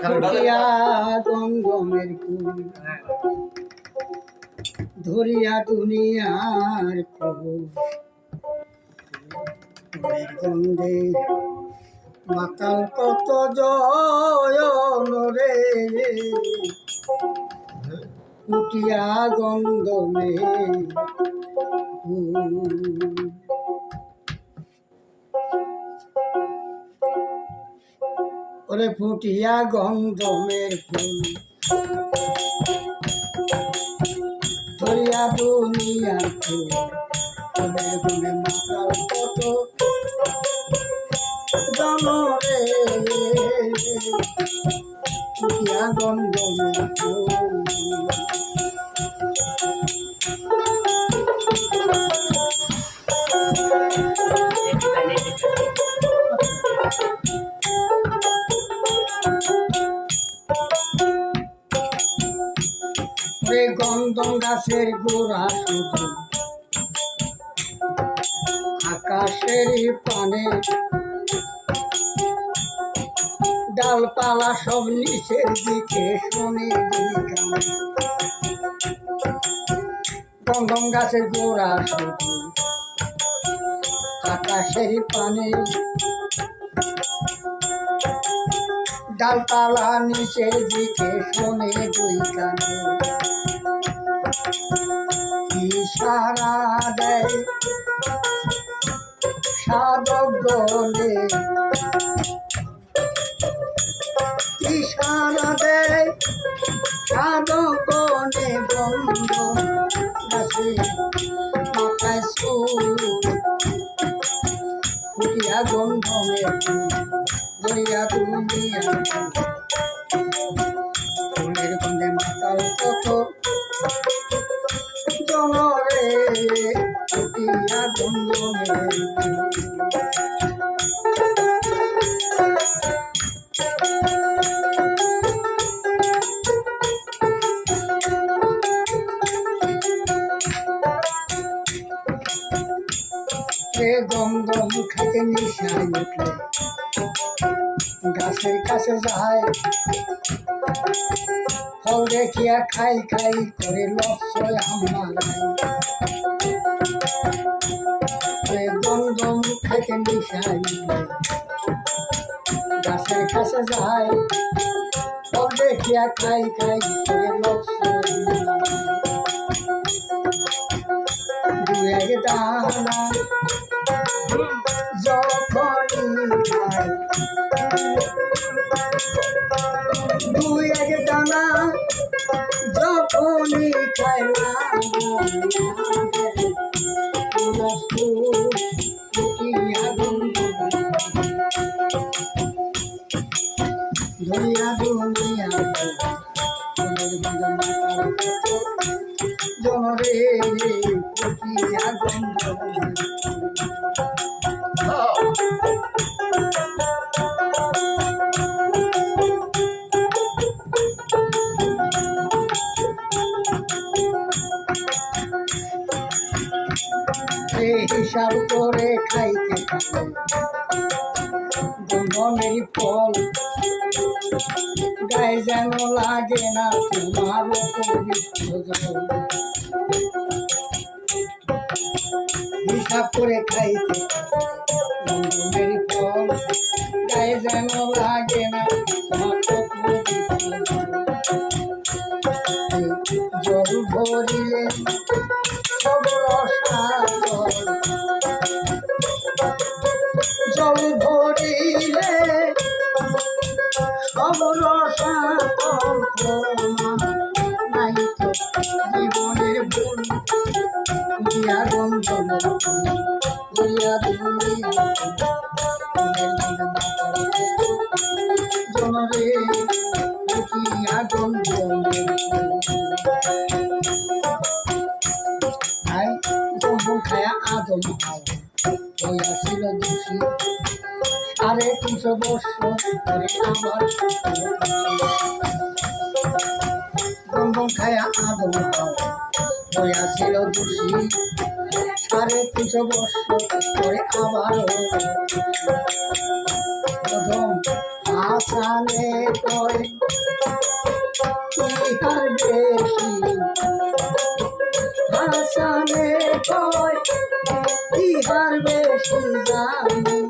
ফুটিয়া গঙ্গমের কুল ধরিয়া দুনিয়ার খবর গন্ধে মাতাল কত জয়ন রে ফুটিয়া গন্ধমের ওরে ফুটিয়া গন্ধমের ফুল ধরিয়া দুনিয়ার ফুল ওদের গুণে মাতাল কত জনরে ফুটিয়া গন্ধমের ফুল গন্ধম গাছের গোড়া শুধু আকাশের পানে ডালপালা সব নিচের দিকে শোনে গন্ধম গাছের গোড়া শুধু আকাশের পানে ডালপালা নিচের দিকে শোনে দুই কানে ইশারা দেয় সাধক গলে ইশারা দেয় সাধক গলে বন্ধ গাছে মাথায় চুল ফুটিয়া গন্ধমের ধরিয়া দুনিয়া ফুলের গন্ধে মাতাল কত জনরে ফুটিয়া গন্ধমের গন্ধম খাইতে নিশায় উঠলে গাছের কাছে যায় ফল দেখিয়া খাই খাই করে লক্ষ্য আমার গন্ধম খাইতে নিশায় উঠলে গাছের কাছে যায় ফল দেখিয়া খাই খাই করে লক্ষ্য দু এক দানা যখনই খাই দুই এক দানা যখনই খাইলাম ধরিয়া দুনিয়া জনরে ফুটিয়া গন্ধ হিসাব করে খাইতে গন্ধমের ফল গায়ে যেন লাগে না তোমার পবিত্র জল হিসাব করে খাইতে গন্ধমের ফল গায়ে যেন লাগে না তোমার পবিত্র জল ভরিলে সব রসাতল জল ভরিলে সব রসাতল নাই তো জীবনের ভুল দিয়া গন্ধমের দিয়া দুনিয়া জনরে ফুটিয়া গন্ধমের খায়া আদম হইয়াছিল দোষী 350 বছর ধরে আমার গন্ধম খায়া আদম হইয়াছিল দোষী 350 বছর ধরে আবার প্রথম হাসানে কয় ইহার বেশি হাসানে কয় ইহার বেশি জানি